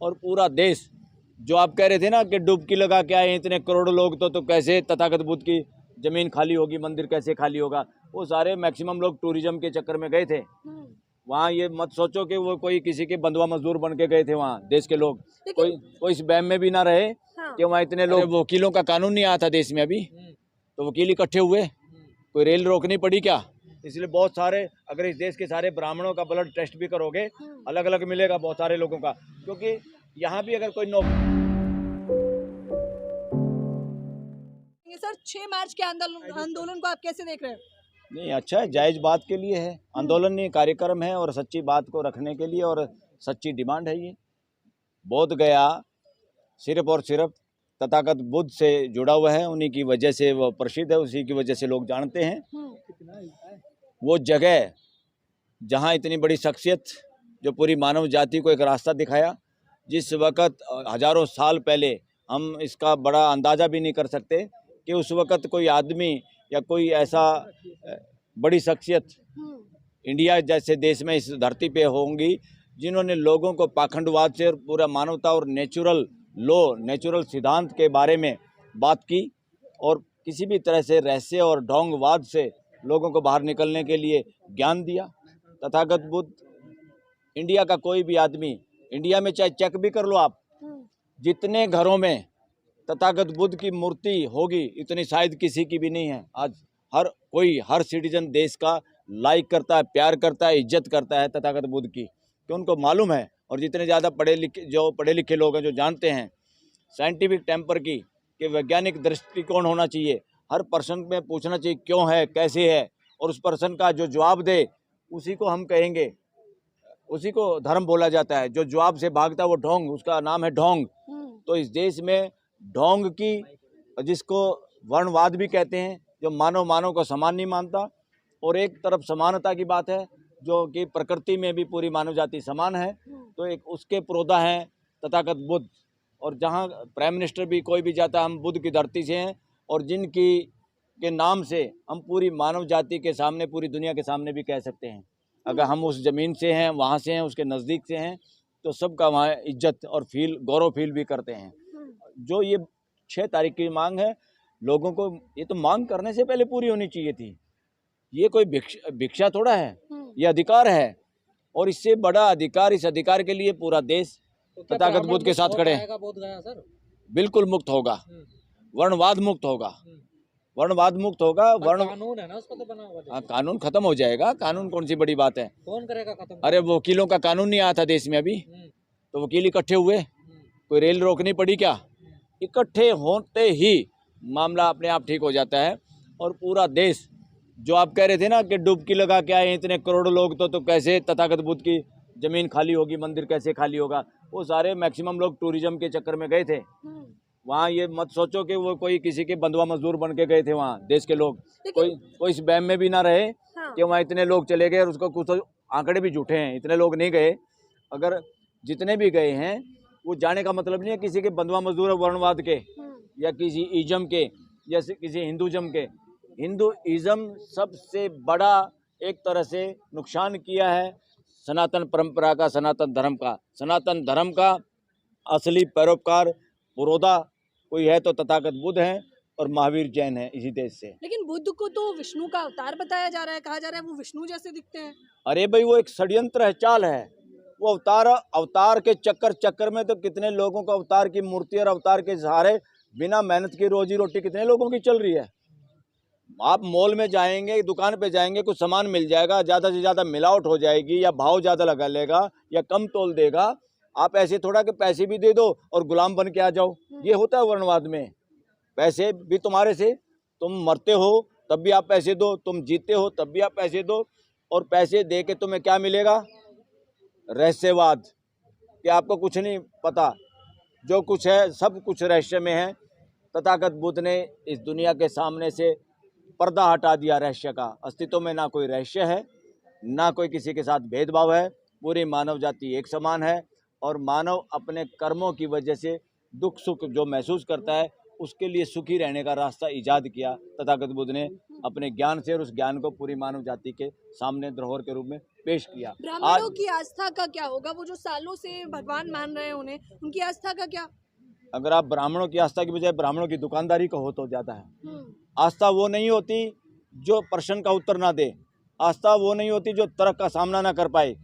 और पूरा देश, जो आप कह रहे थे ना कि डुबकी लगा के आए इतने करोड़ों लोग, तो कैसे तथागत बुद्ध की जमीन खाली होगी, मंदिर कैसे खाली होगा। वो सारे मैक्सिमम लोग टूरिज्म के चक्कर में गए थे वहाँ। ये मत सोचो कि वो कोई किसी के बंधुआ मजदूर बन के गए थे वहाँ देश के लोग। कोई इस वहम में भी ना रहे कि वहाँ इतने लोग। वकीलों का कानून नहीं आया था देश में अभी, तो वकील इकट्ठे हुए, कोई रेल रोकनी पड़ी क्या? इसलिए बहुत सारे, अगर इस देश के सारे ब्राह्मणों का ब्लड टेस्ट भी करोगे अलग अलग मिलेगा बहुत सारे लोगों का, क्योंकि यहाँ भी अगर कोई सर 6 मार्च के आंदोलन को आप कैसे देख रहे हैं? नहीं, अच्छा है, जायज बात के लिए है आंदोलन, नहीं कार्यक्रम है, और सच्ची बात को रखने के लिए और सच्ची डिमांड है। ये बोध गया सिर्फ और सिर्फ तथागत बुद्ध से जुड़ा हुआ है, उन्हीं की वजह से वो प्रसिद्ध है, उसी की वजह से लोग जानते हैं। वो जगह जहाँ इतनी बड़ी शख्सियत जो पूरी मानव जाति को एक रास्ता दिखाया, जिस वक़्त हजारों साल पहले हम इसका बड़ा अंदाज़ा भी नहीं कर सकते कि उस वक़्त कोई आदमी या कोई ऐसा बड़ी शख्सियत इंडिया जैसे देश में इस धरती पे होंगी जिन्होंने लोगों को पाखंडवाद से और पूरा मानवता और नेचुरल लॉ, नेचुरल सिद्धांत के बारे में बात की, और किसी भी तरह से रहस्य और ढोंगवाद से लोगों को बाहर निकलने के लिए ज्ञान दिया। तथागत बुद्ध, इंडिया का कोई भी आदमी, इंडिया में चाहे चेक भी कर लो आप, जितने घरों में तथागत बुद्ध की मूर्ति होगी इतनी शायद किसी की भी नहीं है। आज हर सिटीजन देश का लाइक करता है, प्यार करता है, इज्जत करता है तथागत बुद्ध की, कि उनको मालूम है। और जितने ज़्यादा पढ़े लिखे लोग हैं, जो जानते हैं साइंटिफिक टेम्पर की, कि वैज्ञानिक दृष्टिकोण होना चाहिए, हर पर्सन में पूछना चाहिए क्यों है, कैसे है, और उस पर्सन का जो जवाब दे उसी को हम कहेंगे, उसी को धर्म बोला जाता है। जो जवाब से भागता है वो ढोंग, उसका नाम है ढोंग। तो इस देश में ढोंग की, जिसको वर्णवाद भी कहते हैं, जो मानव को समान नहीं मानता, और एक तरफ समानता की बात है जो कि प्रकृति में भी पूरी मानव जाति समान है, तो एक उसके प्रोदा हैं तथागत बुद्ध। और जहाँ प्राइम मिनिस्टर भी कोई भी जाता है, हम बुद्ध की धरती से हैं, और जिनकी के नाम से हम पूरी मानव जाति के सामने, पूरी दुनिया के सामने भी कह सकते हैं। अगर हम उस ज़मीन से हैं, वहाँ से हैं, उसके नज़दीक से हैं, तो सबका वहाँ इज्जत और गौरव फील भी करते हैं। जो ये 6 तारीख की मांग है, लोगों को ये तो मांग करने से पहले पूरी होनी चाहिए थी। ये कोई भिक्षा थोड़ा है, ये अधिकार है, और इससे बड़ा अधिकार, इस अधिकार के लिए पूरा देश तथागत बुद्ध के साथ खड़े हैं। बिल्कुल मुक्त होगा, वर्णवाद मुक्त होगा, वर्णवाद मुक्त होगा। कानून है ना, उसको तो बना होगा। हाँ, कानून खत्म हो जाएगा। कानून कौन सी बड़ी बात है, कौन करेगा खत्म? अरे वकीलों का कानून नहीं आया था देश में अभी, तो वकील इकट्ठे हुए, कोई रेल रोकनी पड़ी क्या? इकट्ठे होते ही मामला अपने आप ठीक हो जाता है। और पूरा देश, जो आप कह रहे थे ना कि डुबकी लगा के आए इतने करोड़ों लोग, तो कैसे तथागत बुद्ध की जमीन खाली होगी, मंदिर कैसे खाली होगा। वो सारे मैक्सिमम लोग टूरिज्म के चक्कर में गए थे वहाँ। ये मत सोचो कि वो कोई किसी के बंधुआ मजदूर बन के गए थे वहाँ देश के लोग। कोई इस वहम में भी ना रहे कि वहाँ इतने लोग चले गए, और उसको कुछ आंकड़े भी झूठे हैं, इतने लोग नहीं गए। अगर जितने भी गए हैं, वो जाने का मतलब नहीं है किसी के बंधुआ मजदूर वर्णवाद के, या किसी इज्म के, या किसी हिंदुज़म के। हिंदुइज्म सबसे बड़ा एक तरह से नुकसान किया है सनातन परंपरा का, सनातन धर्म का असली पैरोकार पुरोधा कोई है तो तथागत बुद्ध हैं, और महावीर जैन है इसी देश से। लेकिन बुद्ध को तो विष्णु का अवतार बताया जा रहा है, कहा जा रहा है वो विष्णु जैसे दिखते हैं। अरे भाई, वो एक षड्यंत्र है, चाल है। वो अवतार के चक्कर में तो कितने लोगों को अवतार की मूर्ति और अवतार के सहारे बिना मेहनत की रोजी रोटी कितने लोगों की चल रही है। आप मॉल में जाएंगे, दुकान पे जाएंगे, कुछ सामान मिल जाएगा, ज़्यादा से ज़्यादा मिलावट हो जाएगी, या भाव ज़्यादा लगा लेगा, या कम तोल देगा। आप ऐसे थोड़ा कि पैसे भी दे दो और गुलाम बन के आ जाओ। ये होता है वर्णवाद में। पैसे भी तुम्हारे से, तुम मरते हो तब भी आप पैसे दो, तुम जीते हो तब भी आप पैसे दो, और पैसे दे के तुम्हें क्या मिलेगा? रहस्यवाद, कि आपको कुछ नहीं पता, जो कुछ है सब कुछ रहस्य में है। तथागत बुद्ध ने इस दुनिया के सामने से पर्दा हटा दिया रहस्य का। अस्तित्व में ना कोई रहस्य है, ना कोई किसी के साथ भेदभाव है। पूरी मानव जाति एक समान है, और मानव अपने कर्मों की वजह से दुख सुख जो महसूस करता है उसके लिए सुखी रहने का रास्ता इजाद किया तथागत बुद्ध ने अपने ज्ञान से, और उस ज्ञान को पूरी मानव जाति के सामने धरोहर के रूप में पेश किया। ब्राह्मणों की आस्था का क्या होगा? वो जो सालों से भगवान मान रहे हैं उन्हें, उनकी आस्था का क्या? अगर आप ब्राह्मणों की आस्था की बजाय ब्राह्मणों की दुकानदारी को हो तो ज़्यादा है। आस्था वो नहीं होती जो प्रश्न का उत्तर ना दे, आस्था वो नहीं होती जो तर्क का सामना ना कर पाए।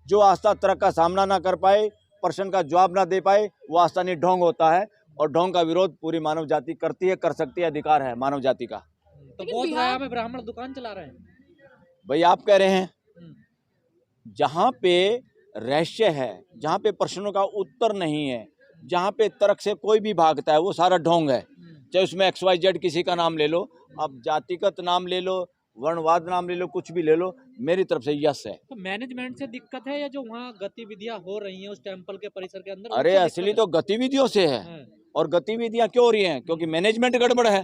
जो आस्था तर्क का सामना ना कर पाए, प्रश्न का जवाब ना दे पाए, वो आस्था नहीं, ढोंग होता है। और ढोंग का विरोध पूरी मानव जाति करती है, कर सकती है, अधिकार है मानव जाति का। तो बोध गया में ब्राह्मण दुकान चला रहे हैं। भाई आप कह रहे हैं, जहाँ पे रहस्य है, जहाँ पे प्रश्नों का उत्तर नहीं है, जहाँ पे तर्क से कोई भी भागता है, वो सारा ढोंग है। चाहे उसमें XYZ किसी का नाम ले लो, आप जातिगत नाम ले लो, वर्णवाद नाम ले लो, कुछ भी ले लो, मेरी तरफ से यस है। तो मैनेजमेंट से दिक्कत है या जो वहाँ गतिविधियाँ हो रही हैं उस टेम्पल के परिसर के अंदर? अरे उनसे असली दिक्कत तो गतिविधियों से है। है? और गतिविधियां क्यों हो रही हैं? क्योंकि मैनेजमेंट गड़बड़ है।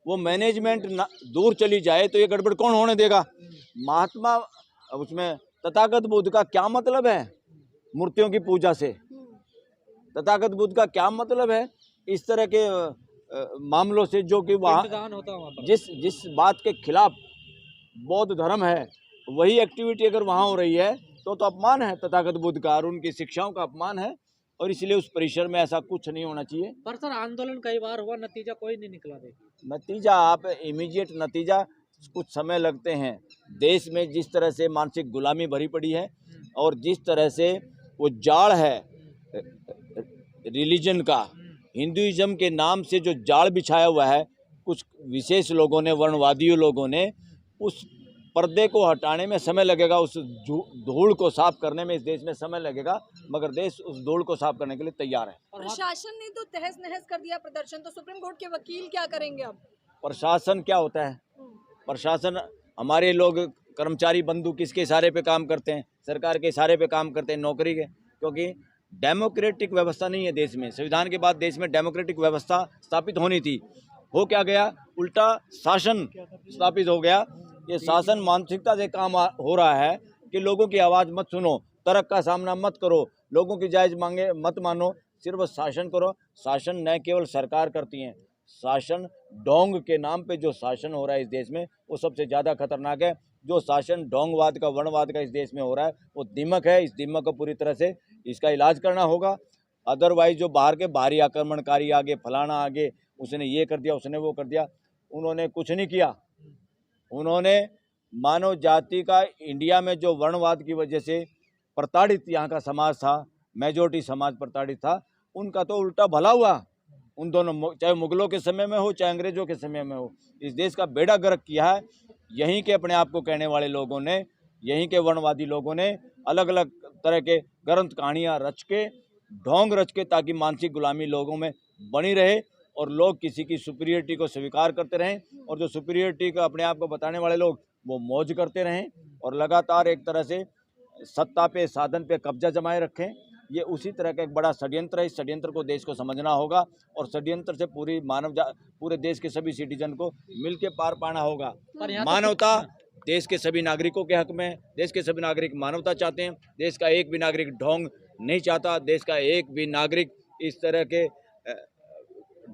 वो मैनेजमेंट दूर चली जाए तो ये गड़बड़ कौन होने देगा? महात्मा, उसमें तथागत बुद्ध का क्या मतलब है मूर्तियों की पूजा से? तथागत बुद्ध का क्या मतलब है इस तरह के मामलों से, जो कि वहाँ पिंडदान होता है वहाँ पर। जिस बात के खिलाफ बौद्ध धर्म है, वही एक्टिविटी अगर वहाँ हो रही है तो अपमान है तथागत बुद्ध का, और उनकी शिक्षाओं का अपमान है। और इसलिए उस परिसर में ऐसा कुछ नहीं होना चाहिए। पर सर आंदोलन कई बार हुआ, नतीजा कोई नहीं निकला। देखिए नतीजा, आप इमीडिएट नतीजा, कुछ समय लगते हैं। देश में जिस तरह से मानसिक गुलामी भरी पड़ी है, और जिस तरह से वो जाड़ है रिलीजन का, हिंदुइज्म के नाम से जो जाल बिछाया हुआ है कुछ विशेष लोगों ने, वर्णवादी लोगों ने, उस पर्दे को हटाने में समय लगेगा, उस धूल को साफ करने में इस देश में समय लगेगा, मगर देश उस धूल को साफ करने के लिए तैयार है। प्रशासन ने तो तहस नहस कर दिया प्रदर्शन, तो सुप्रीम कोर्ट के वकील क्या करेंगे अब? प्रशासन क्या होता है? प्रशासन, हमारे लोग कर्मचारी बंधु किसके इशारे पे काम करते हैं? सरकार के इशारे पे काम करते हैं, नौकरी के। क्योंकि डेमोक्रेटिक व्यवस्था नहीं है देश में। संविधान के बाद देश में डेमोक्रेटिक व्यवस्था स्थापित होनी थी। हो क्या गया? उल्टा शासन स्थापित हो गया। ये शासन मानसिकता से काम हो रहा है कि लोगों की आवाज़ मत सुनो, तर्क का सामना मत करो, लोगों की जायज़ मांगे मत मानो, सिर्फ शासन करो। शासन न केवल सरकार करती हैं, शासन ढोंग के नाम पे जो शासन हो रहा है इस देश में, वो सबसे ज़्यादा खतरनाक है। जो शासन ढोंगवाद का, वर्णवाद का इस देश में हो रहा है, वो दीमक है। इस दीमक को पूरी तरह से इसका इलाज करना होगा। अदरवाइज जो बाहर के बाहरी आक्रमणकारी आगे, फलाना आगे, उसने ये कर दिया, उसने वो कर दिया, उन्होंने कुछ नहीं किया। उन्होंने मानव जाति का, इंडिया में जो वर्णवाद की वजह से प्रताड़ित यहाँ का समाज था, मेजॉरिटी समाज प्रताड़ित था, उनका तो उल्टा भला हुआ। उन दोनों, चाहे मुगलों के समय में हो, चाहे अंग्रेजों के समय में हो, इस देश का बेड़ा गर्क किया है यहीं के अपने आप को कहने वाले लोगों ने, यहीं के वर्णवादी लोगों ने अलग अलग तरह के ग्रंथ कहानियाँ रच के, ढोंग रच के, ताकि मानसिक गुलामी लोगों में बनी रहे और लोग किसी की सुपीरियरिटी को स्वीकार करते रहें, और जो सुपीरियरिटी को अपने आप को बताने वाले लोग वो मौज करते रहें और लगातार एक तरह से सत्ता पे, साधन पे कब्जा जमाए रखें। ये उसी तरह का एक बड़ा षड्यंत्र है। इस षड्यंत्र को देश को समझना होगा, और षड्यंत्र से पूरी पूरे देश के सभी सिटीजन को मिलके पार पाना होगा। मानवता देश के सभी नागरिकों के हक में, देश के सभी नागरिक मानवता चाहते हैं। देश का एक भी नागरिक ढोंग नहीं चाहता। देश का एक भी नागरिक इस तरह के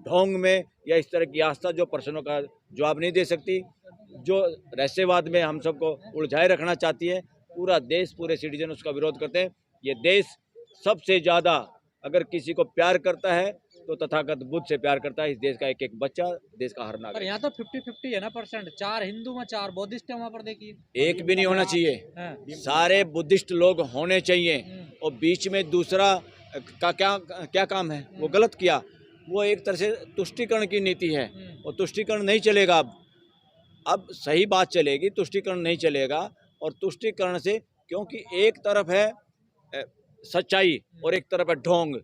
ढोंग में या इस तरह की आस्था जो प्रश्नों का जवाब नहीं दे सकती, जो रहस्यवाद में हम सबको उलझाए रखना चाहती है, पूरा देश, पूरे सिटीजन उसका विरोध करते हैं। ये देश सबसे ज़्यादा अगर किसी को प्यार करता है तो तथागत बुद्ध से प्यार करता है। इस देश का एक एक बच्चा, देश का हर नागरिक। पर यहाँ तो 50-50 है ना परसेंट, 4 हिंदू में 4 बुद्धिस्ट है वहाँ पर। देखिए एक भी नहीं होना चाहिए, सारे बुद्धिस्ट लोग होने चाहिए। और बीच में दूसरा का क्या काम है, वो गलत किया। वो एक तरह से तुष्टीकरण की नीति है, और तुष्टीकरण नहीं चलेगा। अब सही बात चलेगी, तुष्टीकरण नहीं चलेगा। और तुष्टीकरण से, क्योंकि एक तरफ है सच्चाई और एक तरफ है ढोंग,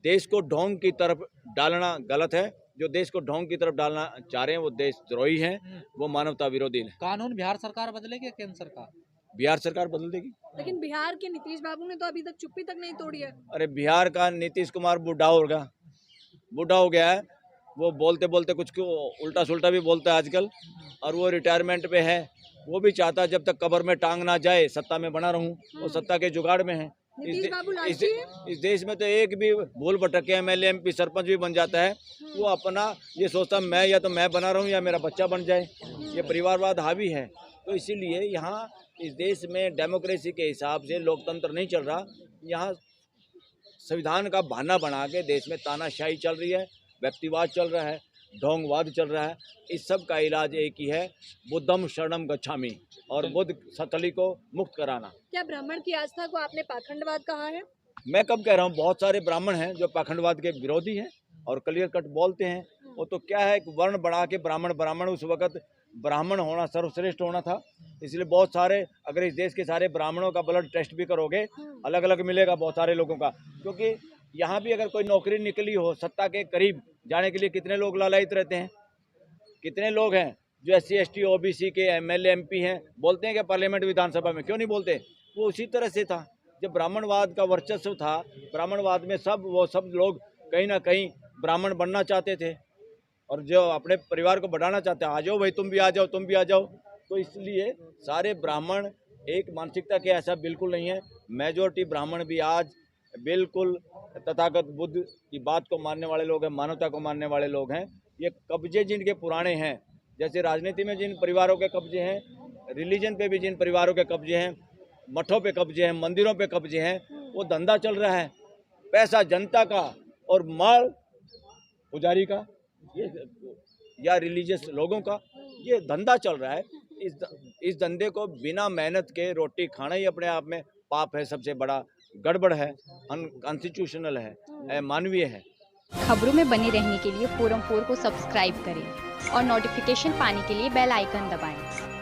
देश को ढोंग की तरफ डालना गलत है। जो देश को ढोंग की तरफ डालना चाह रहे हैं वो देशद्रोही हैं, वो मानवता विरोधी हैं। कानून बिहार सरकार बदलेगी या केंद्र सरकार? बिहार सरकार बदल देगी। लेकिन बिहार के नीतीश बाबू ने तो अभी तक चुप्पी तक नहीं तोड़ी है। अरे बिहार का नीतीश कुमार बूढ़ा हो गया है। वो बोलते बोलते कुछ उल्टा सुल्टा भी बोलता है आजकल, और वो रिटायरमेंट पे है। वो भी चाहता है जब तक कब्र में टांग ना जाए सत्ता में बना रहूं। वो सत्ता के जुगाड़ में है। नीतीश बाबू इस, लालची है? इस देश में तो एक भी भूल भटक के एमएलए एमपी सरपंच भी बन जाता है, वो अपना ये सोचता मैं या तो मैं बना रहूं या मेरा बच्चा बन जाए। ये परिवारवाद हावी है। तो इसीलिए यहाँ इस देश में डेमोक्रेसी के हिसाब से लोकतंत्र नहीं चल रहा। यहाँ संविधान का बहाना बना के देश में तानाशाही चल रही है, व्यक्तिवाद चल रहा है, ढोंगवाद चल रहा है। इस सब का इलाज एक ही है, बुद्धम शरणम गच्छामि, और बुद्ध सतली को मुक्त कराना। क्या ब्राह्मण की आस्था को आपने पाखंडवाद कहा है? मैं कब कह रहा हूँ, बहुत सारे ब्राह्मण हैं जो पाखंडवाद के विरोधी हैं और क्लियर कट बोलते हैं। वो तो क्या है, एक वर्ण बढ़ा के ब्राह्मण, उस वक्त ब्राह्मण होना सर्वश्रेष्ठ होना था। इसलिए बहुत सारे, अगर इस देश के सारे ब्राह्मणों का ब्लड टेस्ट भी करोगे, अलग अलग मिलेगा बहुत सारे लोगों का। क्योंकि यहाँ भी अगर कोई नौकरी निकली हो, सत्ता के करीब जाने के लिए कितने लोग लालायित रहते हैं। कितने लोग हैं जो SC ST OBC के MLA MP हैं, बोलते हैं कि पार्लियामेंट विधानसभा में, क्यों नहीं बोलते? वो उसी तरह से था जब ब्राह्मणवाद का वर्चस्व था। ब्राह्मणवाद में सब लोग कहीं ना कहीं ब्राह्मण बनना चाहते थे, और जो अपने परिवार को बढ़ाना चाहते हैं, आ जाओ भाई, तुम भी आ जाओ, तुम भी आ जाओ। तो इसलिए सारे ब्राह्मण एक मानसिकता के ऐसा बिल्कुल नहीं है। मेजॉरिटी ब्राह्मण भी आज बिल्कुल तथागत बुद्ध की बात को मानने वाले लोग हैं, मानवता को मानने वाले लोग हैं। ये कब्जे जिनके पुराने हैं, जैसे राजनीति में जिन परिवारों के कब्जे हैं, रिलीजन पे भी जिन परिवारों के कब्जे हैं, मठों पे कब्जे हैं, मंदिरों पे कब्जे हैं, वो धंधा चल रहा है, पैसा जनता का और माल पुजारी का, ये या रिलीजियस लोगों का, ये धंधा चल रहा है। इस धंधे को बिना मेहनत के रोटी खाना ही अपने आप में पाप है, सबसे बड़ा गड़बड़ है, अनकॉन्स्टिट्यूशनल है, अमानवीय है। खबरों में बने रहने के लिए फोरम 4 को सब्सक्राइब करें और नोटिफिकेशन पाने के लिए बेल आइकन दबाएं।